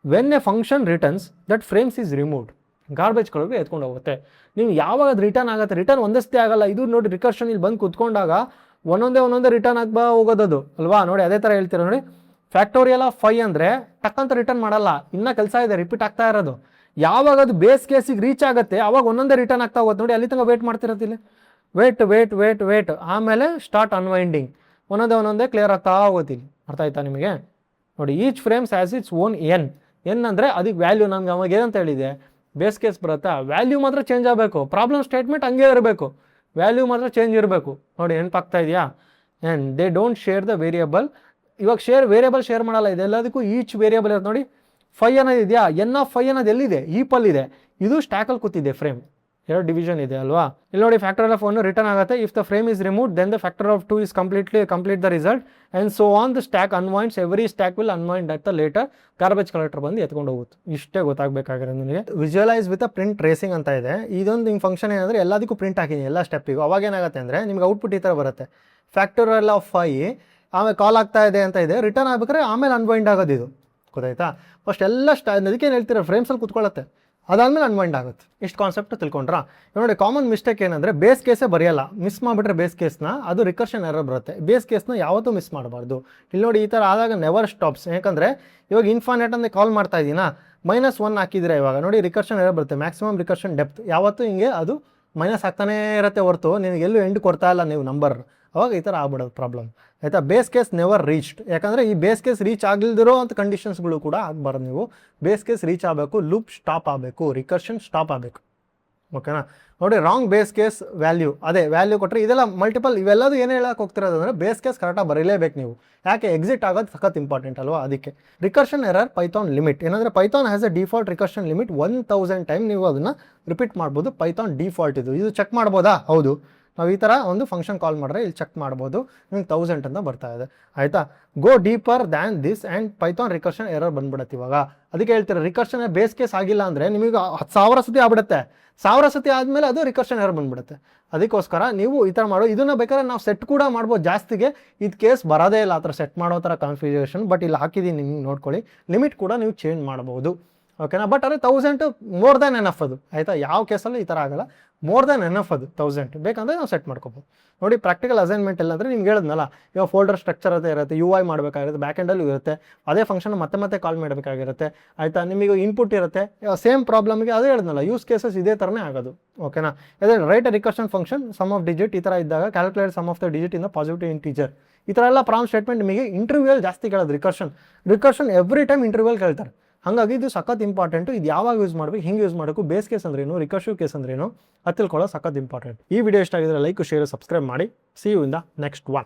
when a function returns that frames is removed, garbage ಕಳೆಗೆ ಎತ್ಕೊಂಡು ಹೋಗುತ್ತೆ. ನೀವು ಯಾವಾಗ ಅದು ರಿಟರ್ನ್ ಆಗುತ್ತೆ, ರಿಟರ್ನ್ ಒಂದಷ್ಟೇ ಆಗಲ್ಲ. ಇದು ನೋಡಿ ರಿಕರ್ಷನ್ ಇಲ್ಲಿ ಬಂದು ಕುತ್ಕೊಂಡಾಗ ಒಂದೊಂದೇ ರಿಟರ್ನ್ ಆಗ್ಬಾ ಹೋಗೋದದು ಅಲ್ವಾ? ನೋಡಿ ಅದೇ ಥರ ಹೇಳ್ತೀರ ನೋಡಿ. ಫ್ಯಾಕ್ಟೋರಿಯಲ್ ಆಫ್ 5 ಅಂದರೆ ಟಕ್ಕಂತ ರಿಟರ್ನ್ ಮಾಡಲ್ಲ, ಇನ್ನೂ ಕೆಲಸ ಇದೆ, ರಿಪೀಟ್ ಆಗ್ತಾ ಇರೋದು. ಯಾವಾಗ ಅದು ಬೇಸ್ ಕೇಸಿಗೆ ರೀಚ್ ಆಗುತ್ತೆ ಆವಾಗ ಒಂದೊಂದೇ ರಿಟರ್ನ್ ಆಗ್ತಾ ಹೋಗುತ್ತೆ. ನೋಡಿ ಅಲ್ಲಿ ತನಕ ವೇಟ್ ಮಾಡ್ತಿರತ್ತಿಲ್ಲ, ವೇಟ್ ಆಮೇಲೆ ಸ್ಟಾರ್ಟ್ ಅನ್ವೈಂಡಿಂಗ್, ಒಂದೊಂದೇ ಕ್ಲಿಯರ್ ಆಗ್ತಾ ಹೋಗೋತಿಲ್ಲ. ಅರ್ಥ ಆಯ್ತಾ ನಿಮಗೆ? ನೋಡಿ each frames as its own N ಅಂದರೆ ಅದಕ್ಕೆ ವ್ಯಾಲ್ಯೂ. ನಮ್ಗೆ ಅವಾಗ ಏನಂತ ಹೇಳಿದೆ, ಬೇಸ್ ಕೇಸ್ ಬರುತ್ತಾ, ವ್ಯಾಲ್ಯೂ ಮಾತ್ರ ಚೇಂಜ್ ಆಗಬೇಕು, ಪ್ರಾಬ್ಲಮ್ ಸ್ಟೇಟ್ಮೆಂಟ್ ಹಂಗೆ ಇರಬೇಕು, ವ್ಯಾಲ್ಯೂ ಮಾತ್ರ ಚೇಂಜ್ ಇರಬೇಕು. ನೋಡಿ ನೆನಪಾಗ್ತಾ ಇದೆಯಾ? And they don't share the variable. ಇವಾಗ ವೇರಿಯಬಲ್ ಶೇರ್ ಮಾಡಲ್ಲ, ಇದೆಲ್ಲದಕ್ಕೂ ಈಚ್ ವೇರಿಯಬಲ್ ಇರುತ್ತೆ. ನೋಡಿ 5 ಅನ್ನೋದು ಇದೆಯಾ, n ಆಫ್ 5 ಅನ್ನೋದು ಎಲ್ಲಿದೆ? ಹೀಪಲ್ಲಿದೆ. ಇದು ಸ್ಟ್ಯಾಕಲ್ಲಿ ಕೂತಿದೆ ಫ್ರೇಮ್. ಎರಡು ಡಿವಿಷನ್ ಇದೆ ಅಲ್ವಾ. ಇಲ್ಲಿ ನೋಡಿ ಫ್ಯಾಕ್ಟರ್ ಆಫ್ 1 ರಿಟರ್ನ್ ಆಗುತ್ತೆ. If the frame is remove then the factor of 2 is complete the result and so on the stack unwinds every stack will unwind at the later garbage collector ಬಂದು ಎತ್ಕೊಂಡು ಹೋಗುತ್ತೆ. ಇಷ್ಟೇ ಗೊತ್ತಾಗಬೇಕಾಗಿರೋದು ನಿಮಗೆ. Visualise with a print tracing ಅಂತ ಇದೆ. ಇದೊಂದು ಹಿಂಗೆ ಫಂಕ್ಷನ್ ಏನಂದರೆ ಎಲ್ಲದಕ್ಕೂ ಪ್ರಿಂಟ್ ಹಾಕಿದ್ದೀನಿ ಎಲ್ಲ ಸ್ಟೆಪ್ಪಿಗೂ. ಅವಾಗ ಏನಾಗುತ್ತೆ ಅಂದರೆ ನಿಮ್ಗೆ ಔಟ್ಪುಟ್ ಈ ಥರ ಬರುತ್ತೆ, ಫ್ಯಾಕ್ಟೋರಿಯಲ್ ಆಫ್ 5 ಆಮೇಲೆ ಕಾಲ್ ಆಗ್ತಾ ಇದೆ ಅಂತ ಇದೆ, ರಿಟರ್ನ್ ಆಗ್ಬೇಕಾದ್ರೆ ಆಮೇಲೆ ಅನ್ವೈಂಡ್ ಆಗೋದು ಇದು, ಗೊತ್ತಾಯ್ತಾ. ಫಸ್ಟ್ ಎಲ್ಲ ಅದಕ್ಕೆ ಏನು ಹೇಳ್ತೀರಾ ಫ್ರೇಮ್ಸಲ್ಲಿ ಕೂತ್ಕೊಳ್ಳುತ್ತೆ, ಅದಾದಮೇಲೆ ಅನ್ವೈಂಡ್ ಆಗುತ್ತೆ. ಇಷ್ಟು ಕಾನ್ಸೆಪ್ಟ್ ತಿಳ್ಕೊಂಡ್ರಾ. ನೋಡಿ ಕಾಮನ್ ಮಿಸ್ಟೇಕ್ ಏನಂದರೆ ಬೇಸ್ ಕೇಸೇ ಬರೆಯಲ್ಲ, ಮಿಸ್ ಮಾಡಿಬಿಟ್ರೆ ಬೇಸ್ ಕೇಸ್ನ ಅದು ರಿಕರ್ಷನ್ ಎರರ್ ಬರುತ್ತೆ. ಬೇಸ್ ಕೇಸ್ನ ಯಾವತ್ತೂ ಮಿಸ್ ಮಾಡಬಾರ್ದು. ಇಲ್ಲಿ ನೋಡಿ ಈ ಥರ ಆದಾಗ ನೆವರ್ ಸ್ಟಾಪ್ಸ್. ಯಾಕಂದರೆ ಇವಾಗ ಇನ್ಫಾನೆಟ್ ಅಂದರೆ ಕಾಲ್ ಮಾಡ್ತಾ ಇದ್ದೀನಾ, -1 ಹಾಕಿದರೆ ಇವಾಗ ನೋಡಿ ರಿಕರ್ಷನ್ ಎರರ್ ಬರುತ್ತೆ. ಮ್ಯಾಕ್ಸಿಮಮ್ ರಿಕರ್ಷನ್ ಡೆಪ್ತ್ ಯಾವತ್ತೂ ಹಿಂಗೆ ಅದು ಮೈನಸ್ ಆಗ್ತಾನೇ ಇರುತ್ತೆ ಹೊರತು ನಿನಗೆ ಎಲ್ಲೂ ಎಂಡ್ ಕೊಡ್ತಾ ಇಲ್ಲ ನೀವು ನಂಬರ್, ಅವಾಗ ಈ ಥರ ಆಗ್ಬಿಡೋದು ಪ್ರಾಬ್ಲಮ್, ಆಯಿತಾ. ಬೇಸ್ ಕೇಸ್ ನೆವರ್ ರೀಚ್ಡ್, ಯಾಕಂದರೆ ಈ ಬೇಸ್ ಕೇಸ್ ರೀಚ್ ಆಗಲ್ದಿರೋ ಅಂತ ಕಂಡೀಷನ್ಸ್ಗಳು ಕೂಡ ಆಗಬಾರ್ದು. ನೀವು ಬೇಸ್ ಕೇಸ್ ರೀಚ್ ಆಗಬೇಕು, ಲೂಪ್ ಸ್ಟಾಪ್ ಆಗಬೇಕು, ರಿಕರ್ಷನ್ ಸ್ಟಾಪ್ ಆಗಬೇಕು, ಓಕೆನಾ. ನೋಡಿ ರಾಂಗ್ ಬೇಸ್ ಕೇಸ್ ವ್ಯಾಲ್ಯೂ, ಅದೇ ವ್ಯಾಲ್ಯೂ ಕೊಟ್ಟರೆ ಇದೆಲ್ಲ ಮಲ್ಟಿಪಲ್, ಇವೆಲ್ಲದು ಏನು ಹೇಳಕ್ಕೆ ಹೋಗ್ತಿರೋದು ಅಂದರೆ ಬೇಸ್ ಕೇಸ್ ಕರೆಕ್ಟಾಗಿ ಬರೀಲೇಬೇಕು ನೀವು. ಯಾಕೆ ಎಕ್ಸಿಟ್ ಆಗೋದು ಸಖತ್ ಇಂಪಾರ್ಟೆಂಟ್ ಅಲ್ವಾ, ಅದಕ್ಕೆ. ರಿಕರ್ಷನ್ ಎರರ್ ಪೈಥಾನ್ ಲಿಮಿಟ್ ಏನಂದರೆ Python has a default recursion limit 1000 time ನೀವು ಅದನ್ನು ರಿಪೀಟ್ ಮಾಡ್ಬೋದು. ಪೈಥಾನ್ ಡಿಫಾಲ್ಟ್ ಇದು ಚೆಕ್ ಮಾಡ್ಬೋದಾ, ಹೌದು. ನಾವು ಈ ಥರ ಒಂದು ಫಂಕ್ಷನ್ ಕಾಲ್ ಮಾಡಿದ್ರೆ ಇಲ್ಲಿ ಚೆಕ್ ಮಾಡ್ಬೋದು, ನಿಮ್ಗೆ 1000 ಅಂತ ಬರ್ತಾ ಇದೆ, ಆಯಿತಾ. Go deeper than this and Python recursion error ಬಂದ್ಬಿಡುತ್ತೆ ಇವಾಗ. ಅದಕ್ಕೆ ಹೇಳ್ತೀರಾ ರಿಕರ್ಷನ್ ಬೇಸ್ ಕೇಸ್ ಆಗಿಲ್ಲ ಅಂದರೆ ನಿಮಗೆ 10,000 ಸತಿ ಆಗ್ಬಿಡುತ್ತೆ, 1000 ಸತಿ ಆದಮೇಲೆ ಅದು ರಿಕರ್ಷನ್ ಎರರ್ ಬಂದ್ಬಿಡುತ್ತೆ. ಅದಕ್ಕೋಸ್ಕರ ನೀವು ಈ ಥರ ಮಾಡೋ, ಇದನ್ನು ಬೇಕಾದ್ರೆ ನಾವು ಸೆಟ್ ಕೂಡ ಮಾಡ್ಬೋದು ಜಾಸ್ತಿಗೆ. ಇದು ಕೇಸ್ ಬರೋದೇ ಇಲ್ಲ ಆ ಥರ ಸೆಟ್ ಮಾಡೋ ಥರ ಕಾನ್ಫಿಗರೇಷನ್, ಬಟ್ ಇಲ್ಲಿ ಹಾಕಿದ್ದೀನಿ ನಿಮ್ಗೆ ನೋಡ್ಕೊಳ್ಳಿ. ಲಿಮಿಟ್ ಕೂಡ ನೀವು ಚೇಂಜ್ ಮಾಡ್ಬೋದು, ಓಕೆನಾ. ಬಟ್ ಅದೇ 1000 ಮೋರ್ ದ್ಯಾನ್ ಎನಫ್ ಅದು, ಆಯಿತಾ. ಯಾವ ಕೇಸಲ್ಲೂ ಈ ಥರ ಆಗಲ್ಲ, ಮೋರ್ ದ್ಯಾನ್ ಎನಫ್ ಅದು 1000 ಬೇಕಂದರೆ ನಾವು ಸೆಟ್ ಮಾಡ್ಕೋಬೋದು. ನೋಡಿ ಪ್ರಾಕ್ಟಿಕಲ್ ಅಸೈನ್ಮೆಂಟ್ ಎಲ್ಲ ಅಂದರೆ ನಿಮ್ಗೆ ಹೇಳಿದ್ನಲ್ಲ, ಇವಾಗ ಫೋಲ್ಡರ್ ಸ್ಟ್ರಕ್ಚರ್ ಅಂತ ಇರುತ್ತೆ, UI ಮಾಡಬೇಕಾಗಿರುತ್ತೆ, ಬ್ಯಾಕ್ ಎಂಡಲ್ಲೂ ಇರುತ್ತೆ, ಅದೇ ಫಂಕ್ಷನ್ ಮತ್ತೆ ಕಾಲ್ ಮಾಡಬೇಕಾಗಿರುತ್ತೆ, ಆಯಿತಾ. ನಿಮಗೆ ಇನ್ಪುಟ್ ಇರುತ್ತೆ, ಸೇಮ್ ಪ್ರಾಬ್ಲಮ್ಗೆ ಅದೇ ಹೇಳಿದ್ನಲ್ಲ, ಯೂಸ್ ಕೇಸಸ್ ಇದೇ ಥರನೇ ಆಗೋದು, ಓಕೆನಾ. ಅದೇ write a recursion function sum of digit ಈ ಥರ ಇದ್ದಾಗ calculate sum of the digit in the positive integer, ಈ ಥರ ಎಲ್ಲ ಪ್ರಾಬ್ಲಮ್ ಸ್ಟೇಟ್ಮೆಂಟ್ ನಿಮಗೆ ಇಂಟರ್ವ್ಯೂಯಲ್ಲಿ ಜಾಸ್ತಿ ಕೇಳೋದು. ರಿಕರ್ಷನ್ ಎವ್ರಿ ಟೈಮ್ ಇಂಟರ್ವ್ಯೂಲ್ಲಿ ಕೇಳ್ತಾರೆ. ಹಾಗಾಗಿ ಇದು ಸಖತ್ ಇಂಪಾರ್ಟೆಂಟು. ಇದು ಯಾವಾಗ ಯೂಸ್ ಮಾಡಬೇಕು, ಹಿಂಗೆ ಯೂಸ್ ಮಾಡಬೇಕು, ಬೇಸ್ ಕೇಸ್ ಅಂದ್ರೇನು, ರಿಕರ್ಸಿವ್ ಕೇಸ್ ಅಂದ್ರೇನು, ಅದು ತಿಳ್ಕೊಳ್ಳೋ ಸಖತ್ ಇಂಪಾರ್ಟೆಂಟ್. ಈ ವಿಡಿಯೋ ಇಷ್ಟ ಆಗಿದ್ರೆ ಲೈಕ್, ಶೇರ್, ಸಬ್ಸ್ಕ್ರೈಬ್ ಮಾಡಿ. See you in the next one.